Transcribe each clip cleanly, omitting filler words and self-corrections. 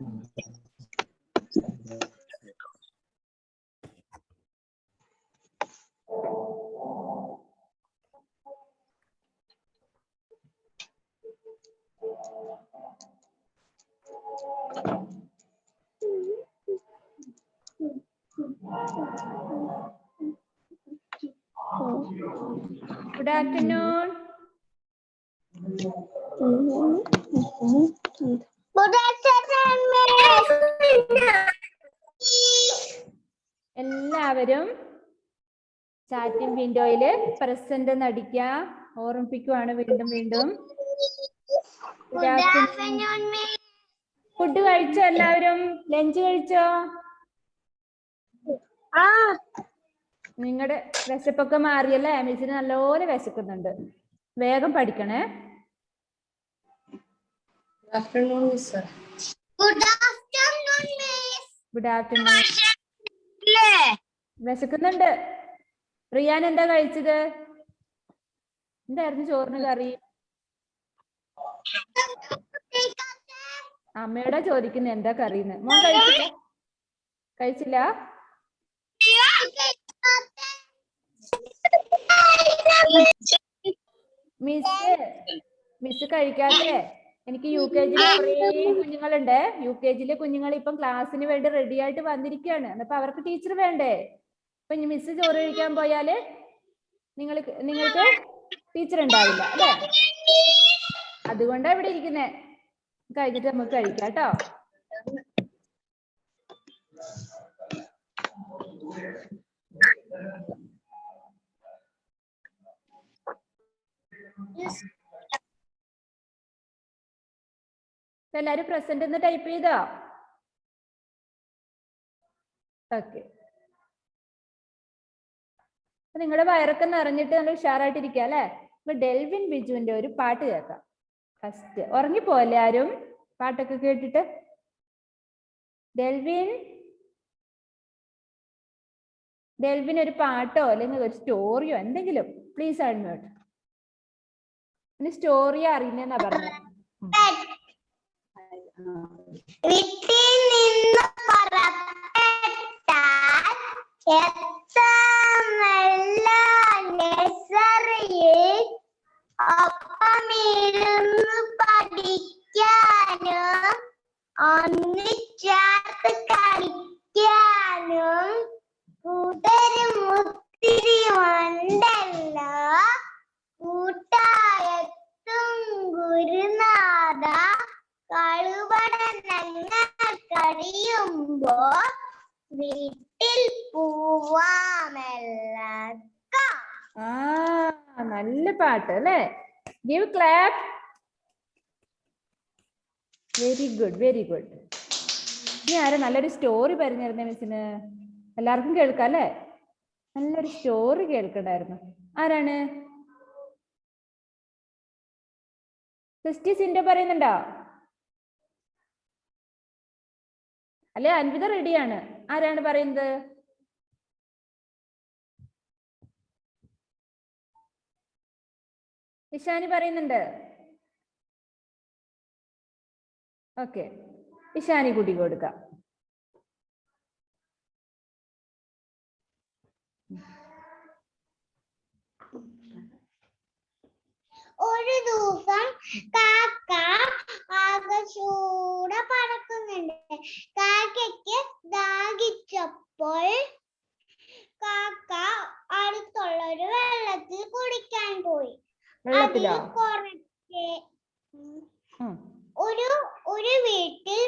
Good afternoon. Good afternoon. എല്ലാവരും chatting വിൻഡോയിൽ present നടിക്കുക. ഓർമ്മിപ്പിക്കുവാണ് വീണ്ടും വീണ്ടും. ഫുഡ് കഴിച്ചോ? എല്ലാവരും ലഞ്ച് കഴിച്ചോ? നിങ്ങളുടെ വിശപ്പൊക്കെ മാറിയല്ലേ? മിസ്സിന് നല്ലപോലെ വിശക്കുന്നുണ്ട്. വേഗം പഠിക്കണേ. Good afternoon. വിശക്കുന്നുണ്ട്. റിയാൻ എന്താ കഴിച്ചത്? എന്തായിരുന്നു ചോറിന് കറി? അമ്മയോടാ ചോദിക്കുന്നത് എന്താ കറിന്ന്. മോൻ കഴിച്ചില്ല? കഴിച്ചില്ല? മിസ് കഴിക്കാതെ. എനിക്ക് UKG കുറേ കുഞ്ഞുങ്ങളുണ്ട്. UKG കുഞ്ഞുങ്ങൾ ഇപ്പം ക്ലാസ്സിന് വേണ്ടി റെഡി ആയിട്ട് വന്നിരിക്കുകയാണ്. അപ്പൊ അവർക്ക് ടീച്ചർ വേണ്ടേ? അപ്പൊ മിസ് ചോറ് കഴിക്കാൻ പോയാല് നിങ്ങൾക്ക് ടീച്ചർ ഉണ്ടാവില്ല അല്ലേ? അതുകൊണ്ടാ ഇവിടെ ഇരിക്കുന്നേ. കഴിഞ്ഞിട്ട് നമുക്ക് കഴിക്കാം കേട്ടോ. എല്ലാരും പ്രസന്റ് എന്ന് ടൈപ്പ് ചെയ്തോ? ഓക്കെ. നിങ്ങളുടെ വയറൊക്കെ നിറഞ്ഞിട്ട് നല്ല ഉഷാറായിട്ടിരിക്കുക അല്ലെ? അപ്പൊ ഡെൽവിൻ ബിജുവിന്റെ ഒരു പാട്ട് കേൾക്കാം. ഫസ്റ്റ് ഉറങ്ങിപ്പോല്ലേ ആരും പാട്ടൊക്കെ കേട്ടിട്ട്? ഡെൽവിൻ ഒരു പാട്ടോ അല്ലെങ്കിൽ ഒരു സ്റ്റോറിയോ എന്തെങ്കിലും പ്ലീസ് അൺമ്യൂട്ട്. പിന്നെ സ്റ്റോറിയോ അറിയുന്നെന്നാ പറഞ്ഞത്. പഠിക്കാനും ഒന്നിച്ചേർത്ത് കളിക്കാനും കൂട്ടരും ഒത്തിരി ഉണ്ടല്ലോ. കൂട്ടായെത്തും ഗുരുനാഥ കളുപടനങ്ങൾ കഴിയുമ്പോ വീട്ടിൽ പോവാമെല്ലാം. നല്ല പാട്ട് അല്ലേ? Give clap. Very good, very good. ഇനി ആരാ നല്ലൊരു സ്റ്റോറി പറഞ്ഞിരുന്നേ മിസ്സിന്? എല്ലാവർക്കും കേൾക്കാം അല്ലേ? നല്ലൊരു സ്റ്റോറി കേൾക്കണ്ടായിരുന്നു. ആരാണ്? ക്രിസ്റ്റി സിൻഡോ പറയുന്നുണ്ടോ? അല്ലെ അൻവിത റെഡിയാണ്. ആരാണ് പറയുന്നത്? ഇഷാനി പറയുന്നുണ്ട്. ഓക്കെ, ഇഷാനി കുട്ടി കൊടുക്കാം. ഒരു ദിവസം കാക്ക ആകാശൂടെ പറക്കുന്നുണ്ട്. കാക്കയ്ക്ക് ദാഹിച്ചപ്പോൾ കാക്ക അടുത്തുള്ള ഒരു വെള്ളത്തിൽ കുടിക്കാൻ പോയി. ഒരു വീട്ടിൽ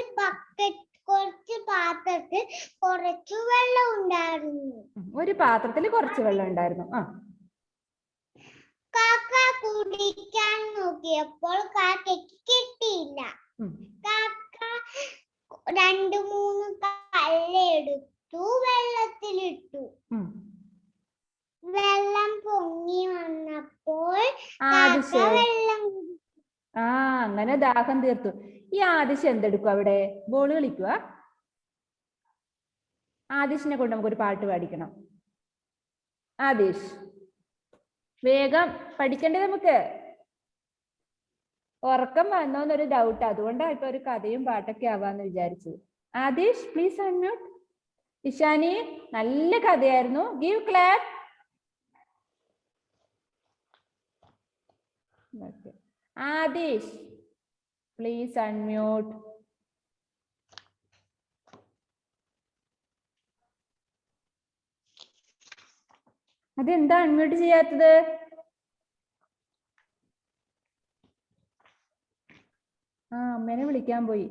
കുറച്ച് പാത്രത്തിൽ കുറച്ച് വെള്ളം ഉണ്ടായിരുന്നു. ഒരു പാത്രത്തിൽ കുറച്ച് വെള്ളം ഉണ്ടായിരുന്നു. കാക്ക കുടിക്കാൻ നോക്കിയപ്പോൾ കാക്കയ്ക്ക് കിട്ടിയില്ല. കാക്ക 2-3 കല്ലെടുത്തു വെള്ളത്തിലിട്ടു. വെള്ളം പൊങ്ങി വന്നപ്പോൾ അങ്ങനെ ദാഹം തീർത്തു. ഈ ആദിശ് എന്തെടുക്കും അവിടെ? ബോൾ കളിക്കുക. ആദിശിനെ കൊണ്ട് നമുക്കൊരു പാട്ട് പാടിക്കണം. ആദിശ് വേഗം പഠിക്കണ്ടേ നമുക്ക്? ഉറക്കം വന്നോന്നൊരു ഡൗട്ട്, അതുകൊണ്ടാണ് ഇപ്പൊ ഒരു കഥയും പാട്ടൊക്കെ ആവാന്ന് വിചാരിച്ചത്. Adish please unmute. ഇഷാനി നല്ല കഥയായിരുന്നു. Give clap. Adish please unmute. അതെന്താ അൺമ്യൂട്ട് ചെയ്യാത്തത്? അമ്മേനെ വിളിക്കാൻ പോയി.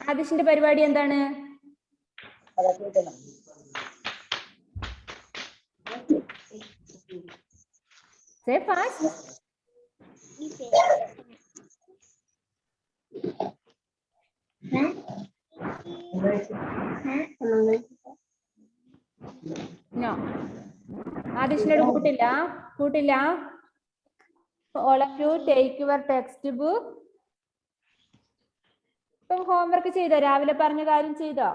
ആദിഷിന്റെ പരിപാടി എന്താണ്? Say fast. No. ആദിഷിനോട് കൂട്ടില്ല. All of you take your textbook. ഇപ്പം ഹോംവർക്ക് ചെയ്തോ? രാവിലെ പറഞ്ഞ കാര്യം ചെയ്തോ?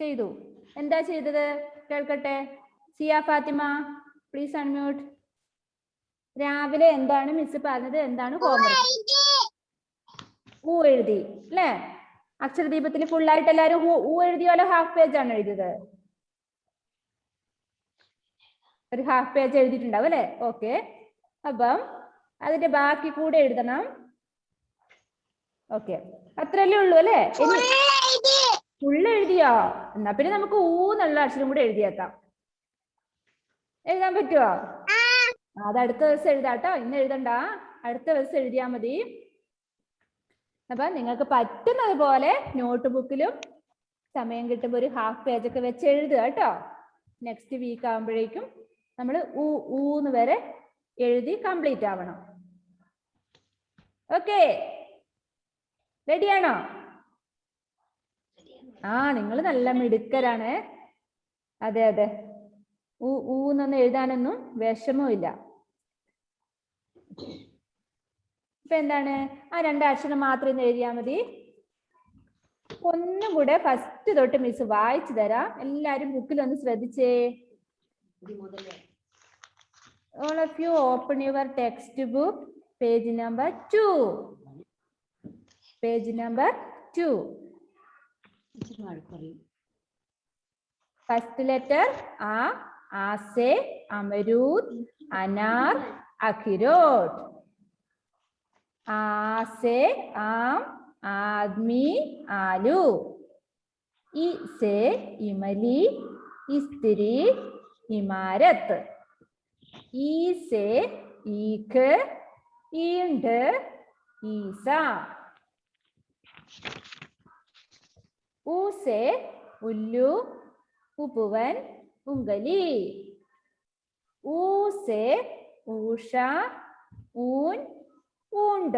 ചെയ്തു. എന്താ ചെയ്തത് കേൾക്കട്ടെ. സിയ ഫാത്തിമ പ്ലീസ് അൺമ്യൂട്ട്. രാവിലെ എന്താണ് മിസ് പറഞ്ഞത്? എന്താണ് ഹോംവർക്ക്? ഊ എഴുതി അല്ലേ? അക്ഷരദീപത്തിൽ ഫുൾ ആയിട്ട് എല്ലാരും ഊ എഴുതിയാലോ ഹാഫ് പേജ് ആണ് എഴുതിയത്? ഒരു ഹാഫ് പേജ് എഴുതിയിട്ടുണ്ടാവും അല്ലെ? ഓക്കെ, അപ്പം അതിന്റെ ബാക്കി കൂടെ എഴുതണം. ഓക്കെ, അത്രല്ലേ ഉള്ളൂ അല്ലെ? ഫുള്ള് എഴുതിയോ? എന്നാ പിന്നെ നമുക്ക് ഊ എന്നുള്ള അക്ഷരം കൂടെ എഴുതിയേക്കാം. എഴുതാൻ പറ്റുമോ? അത് അടുത്ത ദിവസം എഴുതാട്ടോ, ഇന്ന് എഴുതണ്ട, അടുത്ത ദിവസം എഴുതിയാ മതി. അപ്പൊ നിങ്ങൾക്ക് പറ്റുന്നത് പോലെ നോട്ട് ബുക്കിലും സമയം കിട്ടുമ്പോൾ ഒരു ഹാഫ് പേജ് ഒക്കെ വെച്ച് എഴുതുക കേട്ടോ. നെക്സ്റ്റ് വീക്ക് ആകുമ്പോഴേക്കും നമ്മൾ ഊന്ന് വരെ എഴുതി കംപ്ലീറ്റ് ആവണം. ഓക്കെ, റെഡിയാണോ? നിങ്ങൾ നല്ല മിടുക്കരാണ്. അതെ അതെ, ഊന്നൊന്നും എഴുതാനൊന്നും വിഷമമില്ല. ഇപ്പൊ എന്താണ്? ആ രണ്ട് അക്ഷരം മാത്രം ഇന്ന് എഴുതിയാൽ മതി. ഒന്നും കൂടെ ഫസ്റ്റ് തൊട്ട് മിസ് വായിച്ചു തരാം. എല്ലാരും ബുക്കിലൊന്ന് ശ്രദ്ധിച്ചേ. All of you open your textbook, page number 2. Page number 2. First letter A, Ase, Amarud, Anar, Akhirot. Ase, Am, Admi, Alu. I se, Imali, Istri, Imarat. E se, Ik, Ind, Isa. U se, Ullu, Upuvan, Ungali. U se, Usha, Un, Und.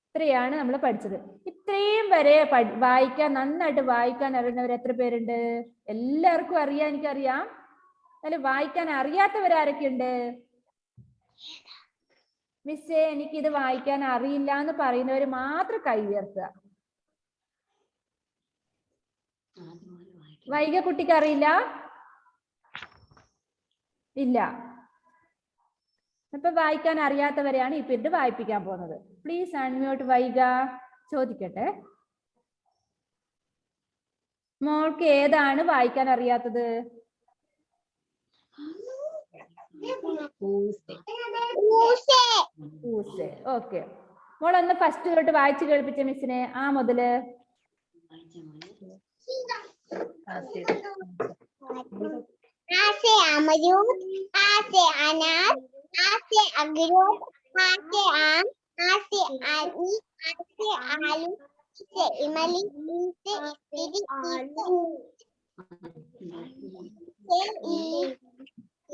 ഇത്രയാണ് നമ്മൾ പഠിച്ചത്. ഇത്രയും വരെ വായിക്കാൻ നന്നായിട്ട് വായിക്കാൻ അറിയുന്നവർ എത്ര പേരുണ്ട്? എല്ലാവർക്കും അറിയാം, എനിക്കറിയാം. അല്ലെ, വായിക്കാൻ അറിയാത്തവരാരൊക്കെയുണ്ട്? മിസ്സേ എനിക്കിത് വായിക്കാൻ അറിയില്ല എന്ന് പറയുന്നവർ മാത്രം കൈ ഉയർത്തുക. വൈഗ കുട്ടിക്ക് അറിയില്ല? ഇല്ല. അപ്പൊ വായിക്കാൻ അറിയാത്തവരെയാണ് ഇപ്പൊ ഇത് വായിപ്പിക്കാൻ പോകുന്നത്. Please unmute Vaiga. ചോദിക്കട്ടെ, മോൾക്ക് ഏതാണ് വായിക്കാൻ അറിയാത്തത്? ഓക്കെ, മോളൊന്ന് ഫസ്റ്റ് തൊട്ട് വായിച്ചു കേൾപ്പിച്ച മിസ്സിനെ. ആ മുതല് Ase Amarud, Ase Anar, Ase Agrod, Ase Am, Ase Admi, Ase Alu, Ase Imali, Ase Istiri,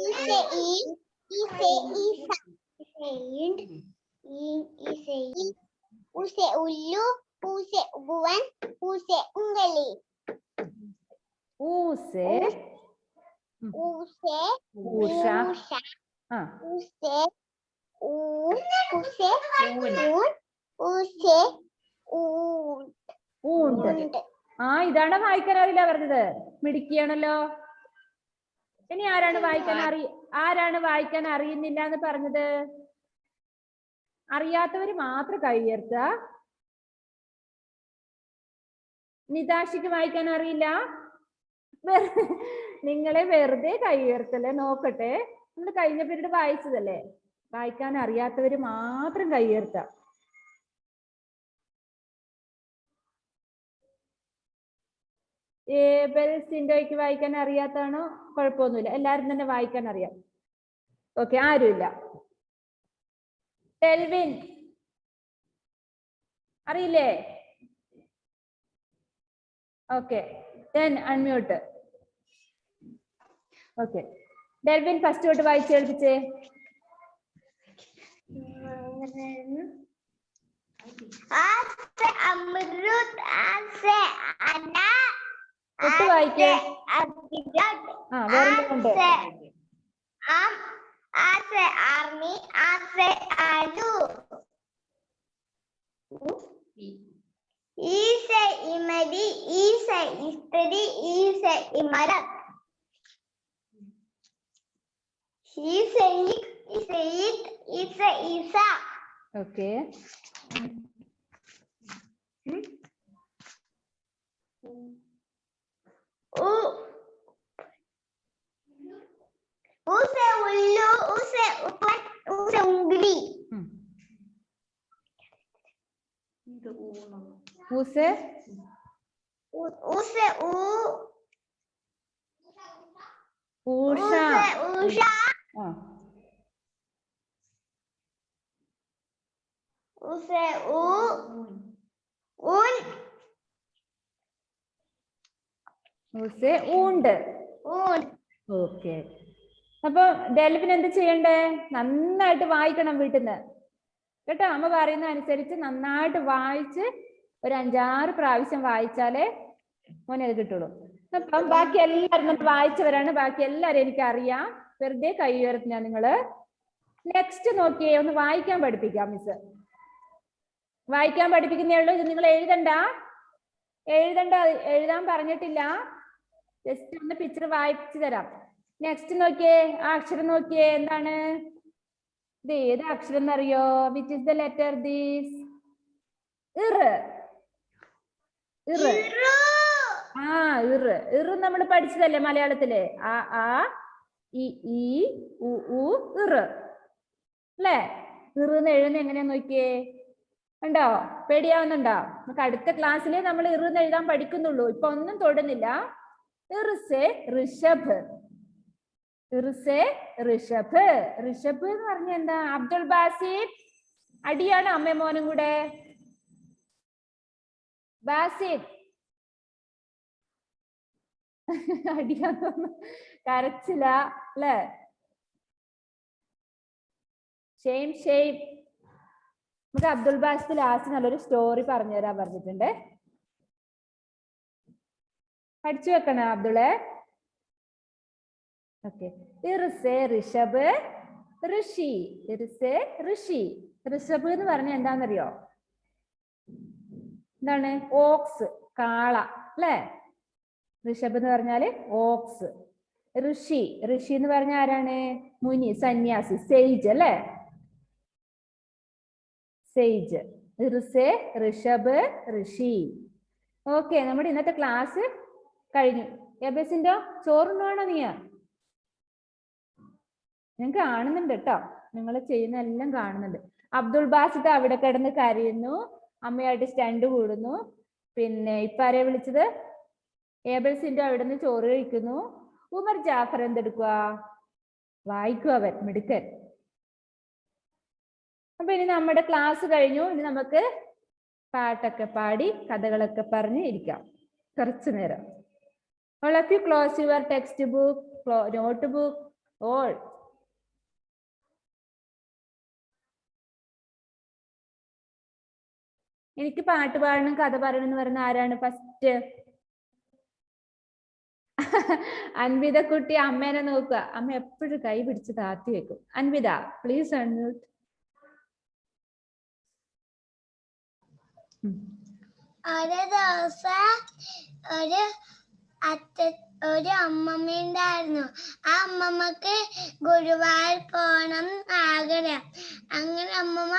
Ise I, Ise Isa, Ise Ind, Ise I, Use Ullu, Use Ubuvan, Use Ungali. ഊസെ, Use, Usha, Usha, Use, Use, Use, Use, ഉണ്ട്. ആ ഇതാണ് വായിക്കാൻ അറിയില്ല പറഞ്ഞത്. മിടുക്കിയാണല്ലോ. ഇനി ആരാണ് വായിക്കാൻ അറിയുന്നില്ല എന്ന് പറഞ്ഞത്? അറിയാത്തവര് മാത്രം കൈ ഉയർത്തുക. നിതാഷിക്ക് വായിക്കാൻ അറിയില്ല? നിങ്ങളെ വെറുതെ കൈ ഉയർത്തല്ലേ, നോക്കട്ടെ. നമ്മൾ കഴിഞ്ഞ പീരീഡ് വായിച്ചതല്ലേ. വായിക്കാൻ അറിയാത്തവര് മാത്രം കൈ ഉയർത്തുക. സിൻഡോയ്ക്ക് വായിക്കാൻ അറിയാത്തതാണോ? കുഴപ്പമൊന്നുമില്ല, എല്ലാരും തന്നെ വായിക്കാൻ അറിയാം. ഓക്കെ, ആരുമില്ല. ഡെൽവിൻ അറിയില്ലേ? Okay, then unmute. Okay, Delvin first തൊട്ട് വായിച്ച് കേൾപ്പിച്ചേ. തൊട്ട് വായിക്കേ. വേറെന്തുണ്ട്? army, alu. Ise imadi, ise istri, ise imarat. Ise ik, ise it, ise isa. Okay, Use ullu, use upan, use ungli. ഊസെ Use ഊഷ. usha. Use un. ഊസെ ഊണ്ട്. Okay, അപ്പൊ Delvin എന്ത് ചെയ്യണ്ടേ? നന്നായിട്ട് വായിക്കണം വീട്ടിൽ നിന്ന് കേട്ടോ. അമ്മ പറയുന്ന അനുസരിച്ച് നന്നായിട്ട് വായിച്ച് ഒരു 5-6 പ്രാവശ്യം വായിച്ചാലേ മോനെ അത് കിട്ടുള്ളൂ. അപ്പം ബാക്കി എല്ലാവരും നമ്മൾ വായിച്ചവരാണ്. ബാക്കി എല്ലാവരും എനിക്ക് അറിയാം. വെറുതെ കൈ ഉയർത്തുക നിങ്ങള്. നെക്സ്റ്റ് നോക്കിയേ, ഒന്ന് വായിക്കാൻ പഠിപ്പിക്കാം മിസ്. വായിക്കാൻ പഠിപ്പിക്കുന്നേ ഉള്ളൂ. ഇത് നിങ്ങൾ എഴുതണ്ട, എഴുതാൻ പറഞ്ഞിട്ടില്ല. ജസ്റ്റ് ഒന്ന് പിക്ചർ വായിച്ചു തരാം. നെക്സ്റ്റ് നോക്കിയേ, ആ അക്ഷരം നോക്കിയേ. എന്താണ് ഇത്? ഏത് അക്ഷരം എന്നറിയോ? Which is the letter this? ഇറ് നമ്മൾ പഠിച്ചതല്ലേ മലയാളത്തില്? ആ ഇ ഈ ഉ ഇറ് അല്ലേ? ഇറന്ന് എഴുതുന്ന എങ്ങനെയാ നോക്കിയേ. ഉണ്ടോ? പേടിയാവുന്നുണ്ടോ? നമുക്ക് അടുത്ത ക്ലാസ്സിൽ നമ്മൾ ഇറന്ന് എഴുതാൻ പഠിക്കുന്നുള്ളൂ. ഇപ്പൊ ഒന്നും തൊടുന്നില്ല. ഇർസെ ഋഷഭ്. ഇർസെ ഋഷഭ്. ഋഷഭ് എന്ന് പറഞ്ഞ എന്താ? അബ്ദുൾ ബാസിദ് അടിയാണ് അമ്മ മോനും കൂടെ. ബാസിദ് അടിയാന്ന് കരച്ചില്ല അല്ലേ? ഷെയിം. നമുക്ക് അബ്ദുൾ ബാസിദ് ലാസ്റ്റ് നല്ലൊരു സ്റ്റോറി പറഞ്ഞു തരാൻ പറഞ്ഞിട്ടുണ്ട്. പഠിച്ചു വെക്കണം അബ്ദുളെ. ഓക്കെ, ഇർസെ ഋഷഭ് ഋഷി. ഇർസെ ഋഷി. ഋഷഭ് എന്ന് പറഞ്ഞ എന്താണെന്നറിയോ? എന്താണ്? ഓക്സ്, കാള അല്ലേ? ഋഷഭ് എന്ന് പറഞ്ഞാല് ഓക്സ്. ഋഷി എന്ന് പറഞ്ഞ ആരാണ്? മുനി, സന്യാസി, സെയ്ജ് അല്ലേ? സെയ്ജ്. ഇർസെ ഋഷഭ് ഋഷി. ഓക്കെ, നമ്മുടെ ഇന്നത്തെ ക്ലാസ് കഴിഞ്ഞു. എബസിന്റെ ചോറുണ്ടോ നീ? ഞാൻ കാണുന്നുണ്ട് കേട്ടോ, നിങ്ങൾ ചെയ്യുന്ന എല്ലാം കാണുന്നുണ്ട്. അബ്ദുൾ ബാസിദ് അവിടെ കിടന്ന് കരയുന്നു, അമ്മയായിട്ട് സ്റ്റണ്ട് കൂടുന്നു. പിന്നെ ഇപ്പൊ ആരെയാ വിളിച്ചത്? ഏബൽസിന്റെ അവിടെ നിന്ന് ചോറ് കഴിക്കുന്നു. ഉമർ ജാഫർ എന്തെടുക്കുക? വായിക്കുക. അവൻ മിടുക്കൻ. അപ്പൊ ഇനി നമ്മുടെ ക്ലാസ് കഴിഞ്ഞു. ഇനി നമുക്ക് പാട്ടൊക്കെ പാടി കഥകളൊക്കെ പറഞ്ഞ് ഇരിക്കാം കുറച്ചു നേരം. All of you close your textbook, notebook, all. എനിക്ക് പാട്ട് പാടണം, കഥ പറയണം എന്ന് പറയുന്ന ആരാണ് ഫസ്റ്റ്? അൻവിത കുട്ടി അമ്മേനെ നോക്കുക. അമ്മ എപ്പോഴും കൈ പിടിച്ച് താത്തി വെക്കും. Anvitha please unmute. ഒരു ദിവസം ഒരു അമ്മമ്മ ഉണ്ടായിരുന്നു. ആ അമ്മമ്മക്ക് ഗുരുവായൂർ പോണം ആഗ്രഹം. അങ്ങനെ അമ്മമ്മ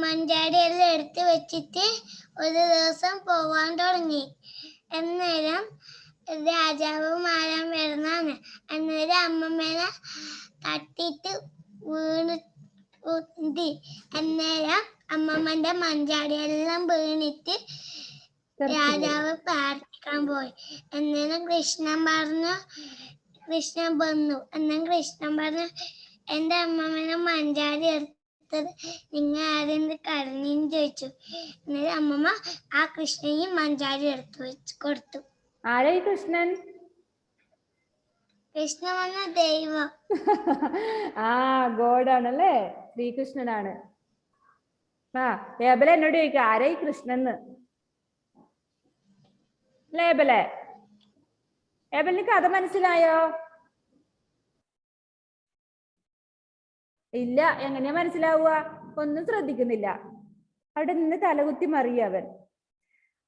മഞ്ചാടിയെല്ലാം എടുത്ത് വെച്ചിട്ട് ഒരു ദിവസം പോവാൻ തുടങ്ങി. അന്നേരം രാജാവ് മാറാൻ വരുന്നാണ്. അന്നേരം അമ്മമ്മേനെ തട്ടിട്ട് വീണ് അന്നേരം അമ്മമ്മന്റെ മഞ്ചാടിയെല്ലാം വീണിട്ട് രാജാവ് പ്രാർത്ഥിക്കാൻ പോയി. അന്നേരം കൃഷ്ണൻ വന്നു. അന്നേരം കൃഷ്ണൻ പറഞ്ഞു, എന്റെ അമ്മമ്മനെ മഞ്ചാടി എടുത്തത് നിങ്ങൾ ആരെന്ത് കരഞ്ഞെന്ന് ചോദിച്ചു. അന്നേരം അമ്മമ്മ ആ കൃഷ്ണനെയും മഞ്ചാടി എടുത്തു വെച്ച് കൊടുത്തു. ആരായി കൃഷ്ണൻ? കൃഷ്ണൻ വന്ന ദൈവം. ആ ഗോഡാണല്ലേ, ശ്രീകൃഷ്ണനാണ്. ആ ഏബല എന്നോട് ചോദിക്കുക ആരായി കൃഷ്ണന്ന്. ലേബലെ ഏബലിന് കഥ മനസ്സിലായോ? ഇല്ല. എങ്ങനെയാ മനസ്സിലാവുക? ഒന്നും ശ്രദ്ധിക്കുന്നില്ല. അവിടെ നിന്ന് തലകുത്തി മറിയ അവൻ.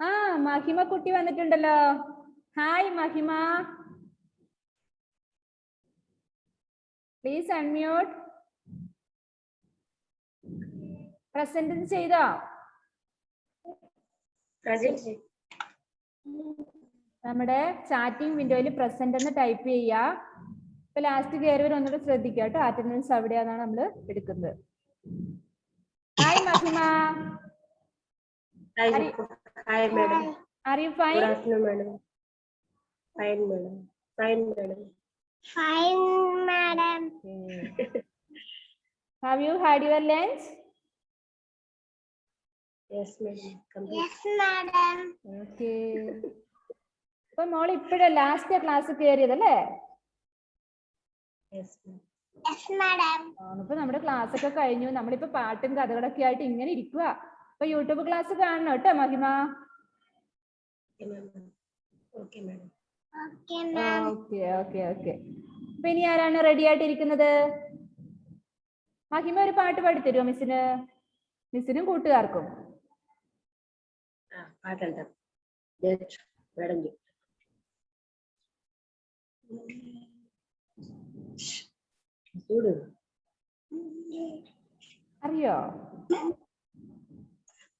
ആ മഹിമ കുട്ടി വന്നിട്ടുണ്ടല്ലോ. ഹായ് മഹിമ, പ്ലീസ് അൺമ്യൂട്ട്. പ്രസന്റ് ചെയ്തോ? നമ്മുടെ ചാറ്റിംഗ് വിൻഡോയിൽ പ്രസന്റ് എന്ന് ടൈപ്പ് ചെയ്യാ. ഇപ്പൊ ലാസ്റ്റ് കയറിയവർ ഒന്നുകൂടെ ശ്രദ്ധിക്കുക കേട്ടോ. അറ്റൻഡൻസ് അവിടെയാണ് നമ്മൾ എടുക്കുന്നത്. ഹായ് മഹിമ. Hi madam. Are you fine? Good afternoon madam. Fine madam. Fine madam. Fine, madam. Okay. Have you had your lunch? Yes madam. Complete. Yes, madam. Okay. അപ്പൊ മോൾ ഇപ്പോഴാ ലാസ്റ്റ് ക്ലാസ് കയറിയതല്ലേ? Yes madam. Yes, madam. ഇപ്പൊ നമ്മുടെ class ഒക്കെ കഴിഞ്ഞു. നമ്മളിപ്പോ പാട്ടും കഥകളൊക്കെ ആയിട്ട് ഇങ്ങനെ ഇരിക്കുക. അപ്പൊ യൂട്യൂബ് ക്ലാസ് കാണണം കേട്ടോ മഹിമ. Okay madam. Okay madam. Okay, ma'am. Okay okay okay. അപ്പൊ ഇനി ആരാണ് റെഡി ആയിട്ടിരിക്കുന്നത്? മഹിമ ഒരു പാട്ട് പാടിത്തരുമോ മിസ്സിന്? മിസ്സിനും കൂട്ടുകാർക്കും. പാട്ടെഴുതാം. Yes madam. ചൂട് അറിയോ?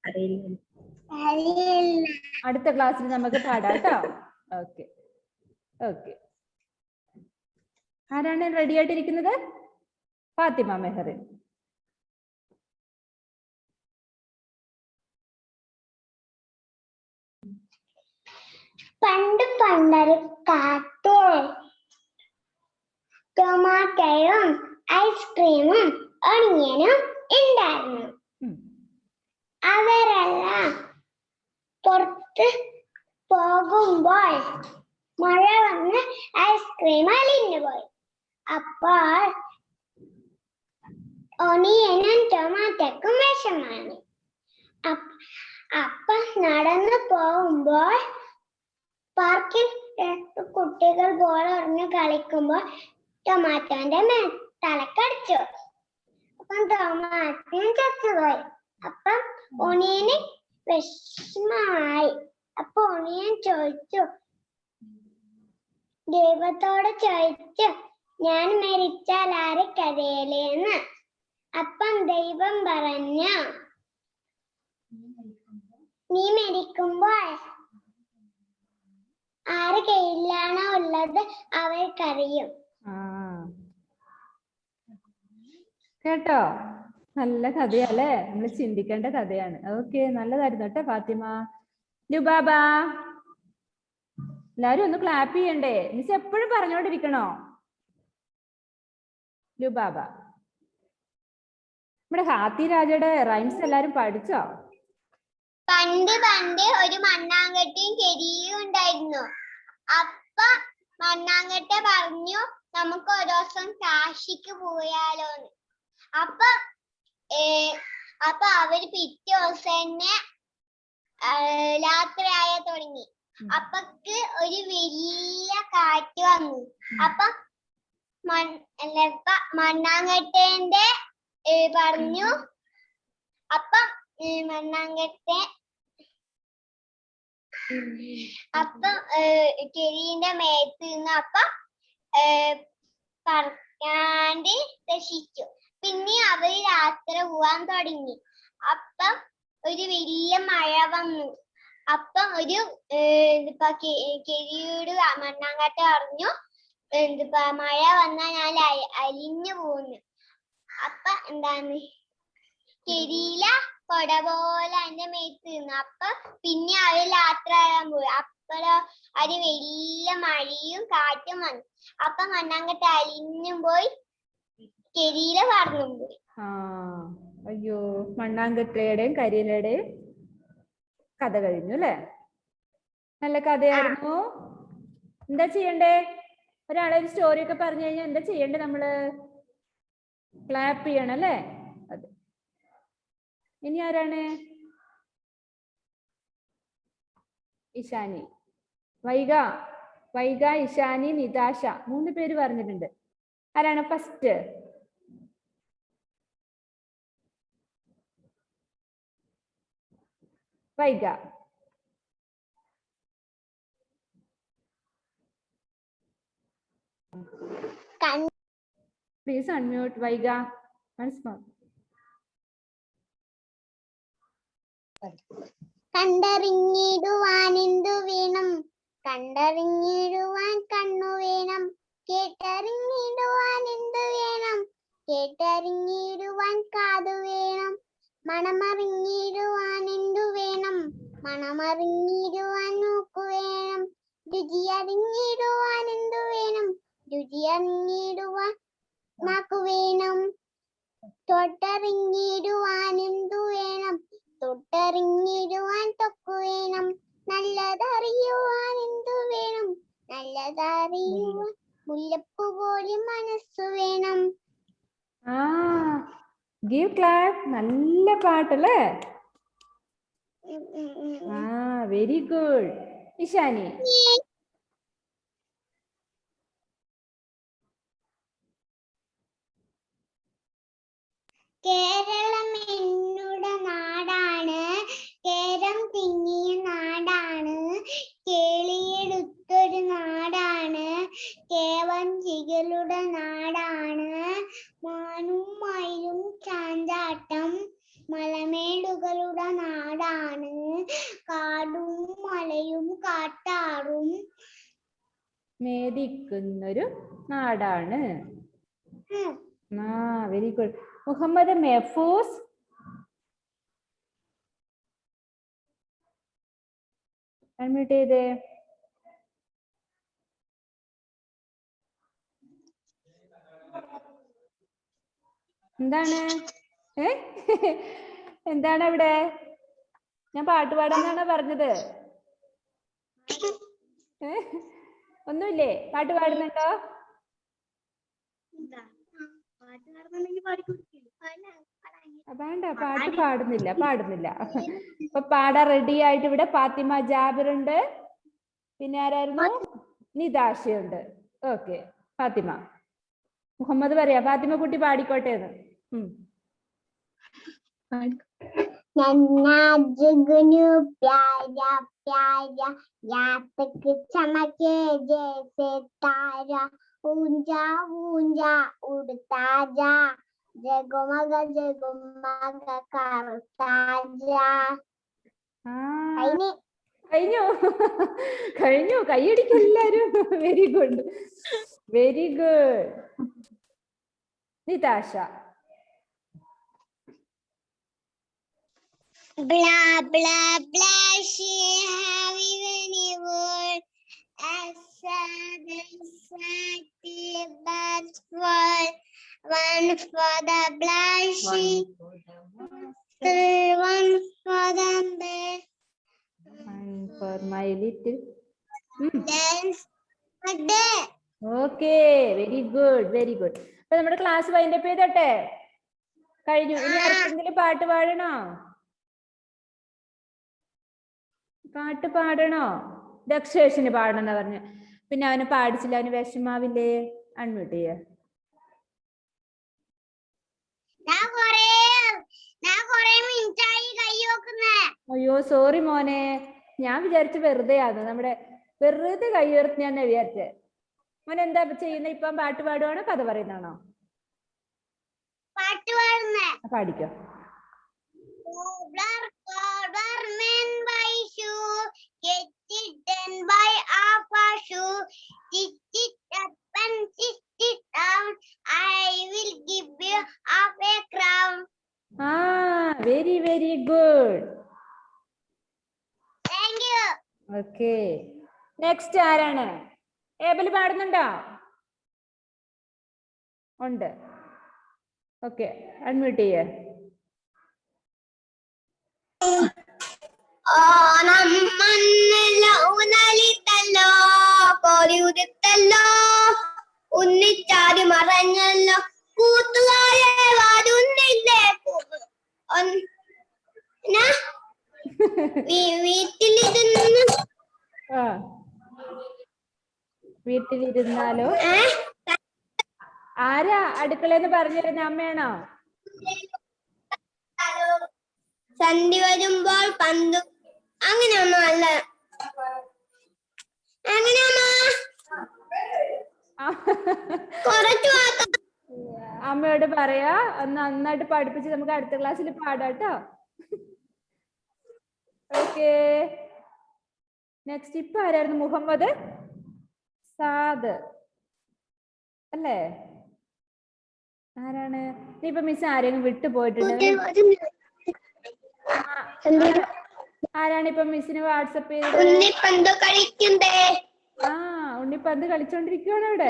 അറിയില്ല. അടുത്ത ക്ലാസ്സിൽ നമുക്ക് പാടാം കേട്ടോ. Okay okay. ആരാണ് റെഡി ആയിട്ടിരിക്കുന്നത്? ഫാത്തിമ മെഹറിൻ. പണ്ട് പണ്ടൊരു കാട്ടിൽ ടൊമാറ്റോയും ഐസ്ക്രീമും ഒണിയനും ഉണ്ടായിരുന്നു. അവരെല്ലാം പുറത്ത് പോകുമ്പോൾ മഴ വന്ന് ഐസ്ക്രീം അലിഞ്ഞു പോയി. അപ്പോൾ ഒണിയനും ടൊമാറ്റോക്കും വിഷമാണ്. അപ്പൊ നടന്നു പോകുമ്പോൾ പാർക്കിൽ കുട്ടികൾ ബോൾ എറിഞ്ഞ് കളിക്കുമ്പോൾ ടൊമാറ്റോന്റെ തലക്കടിച്ചു. അപ്പം ടൊമാറ്റോ ചത്തുപോയി. അപ്പം ഒണിയന് വിഷമായി. അപ്പൊ ഒണിയൻ ദൈവത്തോട് ചോദിച്ചു, ഞാൻ മരിച്ചാൽ ആര് കരയലേന്ന്. അപ്പം ദൈവം പറഞ്ഞു, നീ മരിക്കുമ്പോൾ ആര് കയ്യിലാണോ ഉള്ളത് അവർ കരയും. കേട്ടോ? നല്ല കഥയല്ലേ? നമ്മൾ ചിന്തിക്കേണ്ട കഥയാണ്. ഓക്കെ, നല്ലതായിരുന്നു കേട്ടോ ഫാത്തിമ. ലുബാബ, എല്ലാരും ഒന്ന് ക്ലാപ്പ് ചെയ്യണ്ടേ? മിസ് എപ്പോഴും പറഞ്ഞോണ്ടിരിക്കണോ? ലുബാബ, നമ്മുടെ ഹാത്തി രാജയുടെ റൈംസ് എല്ലാരും പഠിച്ചോ? പണ്ട് പണ്ട് ഒരു മണ്ണാങ്കട്ടിയും ചെരിയും ഉണ്ടായിരുന്നു. അപ്പൊ മണ്ണാങ്കട്ട പറഞ്ഞു, നമുക്ക് ഒരു ദിവസം കാശിക്ക് പോയാലോന്ന്. അപ്പൊ അവര് പിറ്റേ ദിവസം തന്നെ രാത്രിയായ തുടങ്ങി. അപ്പക്ക് ഒരു വലിയ കാറ്റ് വന്നു. അപ്പൊ മണ്ണാങ്കട്ടേന്റെ പറഞ്ഞു, അപ്പം മണ്ണാങ്കട്ടെ അപ്പൊ കെരീന്റെ മേത്ത് നിന്ന് അപ്പൊ പറക്കാണ്ട് രക്ഷിച്ചു. പിന്നെ അവര് യാത്ര പോവാൻ തുടങ്ങി. അപ്പം ഒരു വലിയ മഴ വന്നു. അപ്പം ഒരു കെരിയോട് മണ്ണാങ്കാട്ട് പറഞ്ഞു, മഴ വന്നാൽ ഞാൻ അലിഞ്ഞു പോകുന്നു. അപ്പൊ എന്താണ് കെരിയില കൊട പോലെ എന്റെ മേത്ത് നിന്നു. അപ്പൊ പിന്നെ അവര് യാത്ര ചെയ്യാൻ പോയി. അപ്പോഴോ ഒരു വലിയ മഴയും കാറ്റും വന്നു. അപ്പൊ മണ്ണാങ്കട്ട അലിഞ്ഞും പോയി, കെരിയില പറന്നും പോയി. അയ്യോ, മണ്ണാങ്കട്ടയുടെയും കരിയിലയുടെയും കഥ കഴിഞ്ഞു അല്ലേ? നല്ല കഥയായിരുന്നു. എന്താ ചെയ്യണ്ടേ? ഒരാളൊരു സ്റ്റോറി ഒക്കെ പറഞ്ഞു കഴിഞ്ഞാൽ എന്താ ചെയ്യണ്ടേ? നമ്മള് ക്ലാപ്പ് ചെയ്യണം അല്ലേ? അതെ. ഇനി ആരാണ്? ഇഷാനി, വൈഗ, ഇഷാനി, നിതാശ, 3 പേര് പറഞ്ഞിട്ടുണ്ട്. ആരാണ് first? Vaiga. Please unmute Vaiga. Once more. കണ്ടറിഞ്ഞിടുവാൻ എന്തു വേണം? കണ്ടറിഞ്ഞിടുവാൻ കണ്ണു വേണം. കേട്ടറിഞ്ഞിടുവാൻ എന്തു വേണം? കേട്ടറിഞ്ഞിടുവാൻ കാതു വേണം. മണമറിഞ്ഞിടുവാൻ എന്തു വേണം? മണമറിഞ്ഞിടുവാൻ മൂക്കു വേണം. രുചി അറിഞ്ഞിടുവാൻ എന്തു വേണം? രുചി അറിഞ്ഞിടുവാൻ നാക്കു വേണം. തൊട്ടറിഞ്ഞിടുവാൻ എന്തു വേണം? തൊട്ടറിഞ്ഞിടുവാൻ തൊക്കു വേണം. നല്ലതറിയുവാൻ എന്തു വേണം? നല്ലതറിയുവാൻ മുല്ലപ്പൂ പോലെ മനസ്സു വേണം. Give clap. നല്ല പാട്ടല്ലേ? Very good. ഇഷാനി. കേരളം എന്നുടെ നാടാണ്, കേരം തിങ്ങിയ നാടാണ്, കേളിയെടുത്തൊരു നാടാണ്, കേവഞ്ചികളുടെ നാടാണ്. മാനും മയിലും ചാഞ്ചാട്ടം മലമേടുകളുടെ നാടാണ്, കാടും മലയും കാട്ടാറും മേദിക്കുന്നൊരു നാടാണ്. Very good. Muhammad Mehfooz. Unmute ചെയ്തേ. എന്താണ്? എന്താണ് അവിടെ? ഞാൻ പാട്ട് പാടാന്നാണോ പറഞ്ഞത്? ഒന്നുമില്ലേ? പാട്ട് പാടുന്നുണ്ടോ? വേണ്ട, പാട്ട് പാടുന്നില്ല. അപ്പൊ പാടാൻ റെഡി ആയിട്ട് ഇവിടെ ഫാത്തിമ ജാബിർ ഉണ്ട്. പിന്നെ ആരായിരുന്നു? നിതാശയുണ്ട്. ഓക്കെ, ഫാത്തിമ. മുഹമ്മദ് പറയാ, ഫാത്തിമ കുട്ടി പാടിക്കോട്ടെ എന്ന്. नन्ना जुगनू प्यारा प्यारा, रात के चमके जैसे तारा, ऊंचा ऊंचा उड़ता जा, जगमग करता जा. കഴിഞ്ഞു. കൈയടിക്കും എല്ലാരും. Very good. Nitasha. Blah blah blah, she have even a word as sad but for one for the blushy, one for the bed, one for my little dance a day. Okay, very good. അപ്പൊ നമ്മുടെ class wind up ചെയ്തോട്ടെ? കഴിഞ്ഞു. ഇനി ആർക്കെങ്കിലും പാട്ട് പാടണോ? ദക്ഷേഷിന് പാടണം എന്നാ പറഞ്ഞു. പിന്നെ അവന് പാടിച്ചില്ല, അവന് വിഷമാവില്ലേ? അൺമ്യൂട്ട് ചെയ്യ. അയ്യോ സോറി മോനെ, ഞാൻ വിചാരിച്ചു വെറുതെയാണ് നമ്മുടെ വെറുതെ കൈ ഉയർത്തി ഞാൻ വിചാരിച്ചേ. മോൻ എന്താ ചെയ്യുന്നത് ഇപ്പം? പാട്ട് പാടുവാണോ കഥ പറയുന്നതാണോ? പാട്ട് പാടുന്നേ. പാടിക്കോ. Cobbler, cobbler, men by shoe, get it done by half a shoe. Stitch it up and stitch it down. I will give you half a crown. Very very good. Thank you. Okay, next ആരാണ്? Abel പാടുന്നുണ്ടോ? ഉണ്ട്. Okay, unmute ചെയ്യേ. ഓണം മണ്ണല്ലോ ഊനലിത്തല്ലോ കോരിയുദിത്തല്ലോ ഉന്നിച്ചാടി മറഞ്ഞല്ലോ കൂത്തുകാരെ വരുന്നില്ലേ വീട്ടിലിരുന്ന് വീട്ടിലിരുന്നാലോ? ആരാ അടുക്കളയെന്ന് പറഞ്ഞിരുന്ന? അമ്മയാണോ? സന്ധി വരുമ്പോൾ പന്ത് അങ്ങനെയൊന്നും അല്ല. അമ്മയോട് പറയാ, നന്നായിട്ട് പഠിപ്പിച്ച് നമുക്ക് അടുത്ത ക്ലാസ്സിൽ പാടാട്ടോ. ഓക്കെ, നെക്സ്റ്റ് ഇപ്പൊ ആരായിരുന്നു? മുഹമ്മദ് സാദ് അല്ലേ? ആരാണ്? ഇപ്പൊ മിസ് ആരെങ്കിലും വിട്ടുപോയിട്ടുണ്ട്? ആരാണ് ഇപ്പൊ മിസ്സിന് വാട്സപ്പ് ചെയ്തത്? ഉണ്ണിപ്പന്ത് കളിച്ചോണ്ടിരിക്കുവാണ് അവിടെ.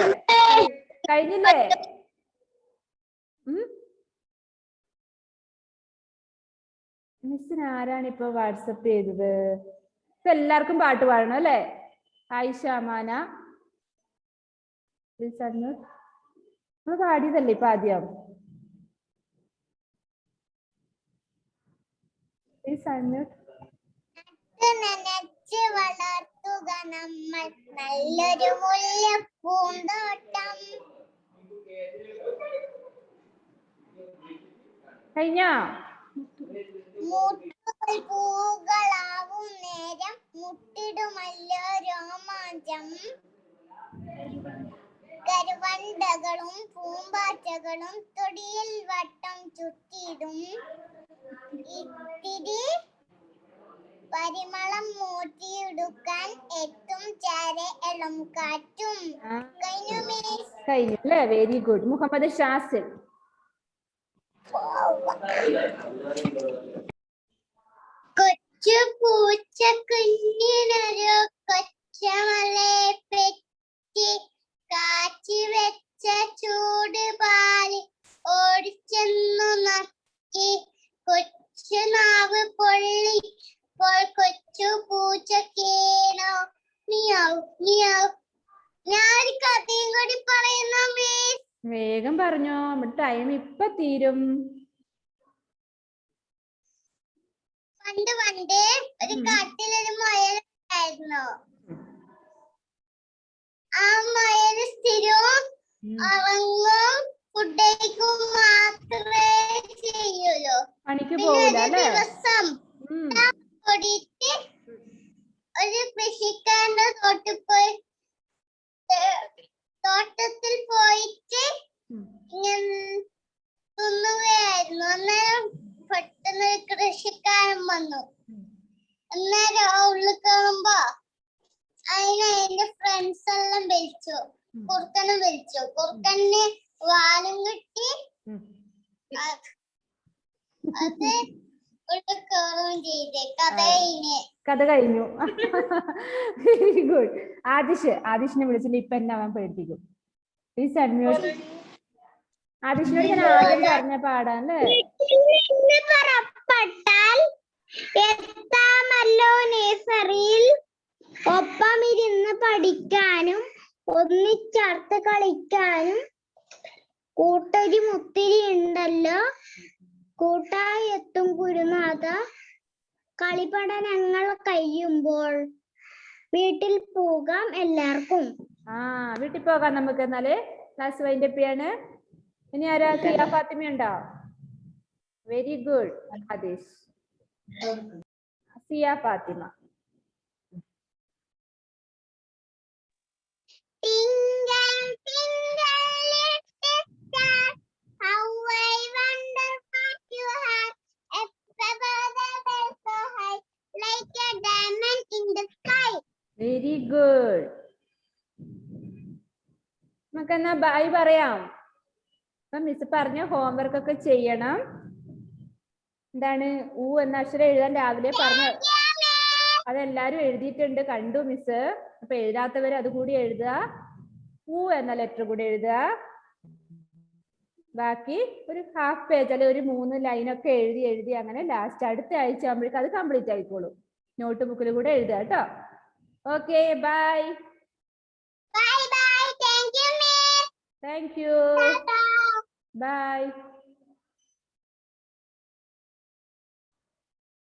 കഴിഞ്ഞില്ലേ? മിസ്സിന് ആരാണ് ഇപ്പൊ വാട്സപ്പ് ചെയ്തത്? ഇപ്പൊ എല്ലാവർക്കും പാട്ട് പാടണം അല്ലേ? ആയിഷ അമാന നമ്മൾ പാടിയതല്ലേ ഇപ്പൊ ആദ്യം? നനച്ച് വളർത്തുക നമ്മൾ നല്ലൊരു മുല്ലപ്പൂന്തോട്ടം. കഴിഞ്ഞോ? മുട്ടുകൾ പൂകളാവും നേരം മുട്ടിടുമല്ലോ രോമാഞ്ചം. കരുവണ്ടകളും പൂമ്പാറ്റകളും തൊടിയിൽ വട്ടം ചുറ്റിടും. ഇത്തിരി പരിമളം മൂട്ടിയെടുക്കാൻ എത്തും ചാരെ എളം കാറ്റും. കഴിഞ്ഞു അല്ലേ? Very good. മുഹമ്മദ് ഷാസിൽ. കൊച്ചു പൂച്ച കുഞ്ഞിനൊരു കൊച്ചമലെ പെറ്റി കാച്ചി വെച്ച ചൂട് പാല് ഓടിച്ചെന്നു നക്കി. കൊച്ചു നാവ് പൊള്ളി കൊച്ചു പൂച്ച കേണോ മിയാവ് മിയാവ്. ഞാൻ കഥയും കൂടി പറയുന്ന മിസ്. വേഗം പറഞ്ഞോ, ടൈം ഇപ്പൊ തീരും. പണ്ട് ഒരു കാട്ടിലൊരു മുയലുണ്ടായിരുന്നു. ആ മുയല് സ്ഥിരവും ഉറങ്ങും ഫുഡ് കഴിക്കും മാത്രമേ ചെയ്യുള്ളൂ. പണിക്ക് പോവില്ല അല്ലേ? ദിവസം ഓടിയിട്ട് ഒരു കൃഷിക്കാരന്റെ തോട്ടത്തിൽ പോയിട്ട് ഇങ്ങനെ തിന്നുകയായിരുന്നു. അന്നേരം പെട്ടെന്ന് കൃഷിക്കാരൻ വന്നു. അന്നേരം ഉള്ളിൽ കയറുമ്പോ അതിനെ ഫ്രണ്ട്സ് എല്ലാം വിളിച്ചു. കുറുക്കനെ വിളിച്ചു. കുറുക്കന് വാലും കിട്ടി. അത് ഉള്ളിൽ കയറുകയും ചെയ്തേ. കഥ കഴിഞ്ഞു. Very good. ആദിഷിനെ വിളിച്ചിട്ട് ഇപ്പൊ എന്നെ അവൻ പേടിപ്പിക്കും. ആദിഷിനോട് ഞാൻ ആദ്യം പറഞ്ഞ പാടാല്ലേ? പുറപ്പെട്ടാൽ എത്താമല്ലോ നേഴ്സറിയിൽ. ഒപ്പം ഇരുന്ന് പഠിക്കാനും ഒന്നിച്ചേർത്ത് കളിക്കാനും കൂട്ടൊരു മുത്തിരി ഉണ്ടല്ലോ. കൂട്ടായി എത്തും ഗുരുനാഥ കളിപഠനങ്ങൾ കഴിയുമ്പോൾ. വീട്ടിൽ പോകാം എല്ലാവർക്കും. വീട്ടിൽ പോകാം നമുക്ക്. എന്നാല് ക്ലാസ് വൈൻഡപ്പ് ചെയ്യാണ്. ഇനി ആരാ? സിയ ഫാത്തിമ ഉണ്ടോ? Very good Adish. Siya Fathima. diamond in the sky. Very good. നമുക്കെന്നാ ബൈ പറയാം. അപ്പൊ മിസ് പറഞ്ഞ ഹോംവർക്ക് ഒക്കെ ചെയ്യണം. എന്താണ് ഊ എന്ന അക്ഷരം എഴുതാൻ രാവിലെ പറഞ്ഞു. അതെല്ലാരും എഴുതിയിട്ടുണ്ട്, കണ്ടു മിസ്. അപ്പൊ എഴുതാത്തവര് അത് കൂടി എഴുതുക. ഊ എന്ന ലെറ്റർ കൂടി എഴുതുക. ബാക്കി ഒരു ഹാഫ് പേജ് അല്ലെ ഒരു 3 ലൈനൊക്കെ എഴുതി അങ്ങനെ ലാസ്റ്റ് അടുത്ത ആഴ്ച ആകുമ്പോഴേക്കും അത് കംപ്ലീറ്റ് ആയിക്കോളും. നോട്ട് ബുക്കിൽ കൂടെ എഴുതുക കേട്ടോ. Okay bye. Bye bye. Thank you, Miss. Thank you. Bye. By.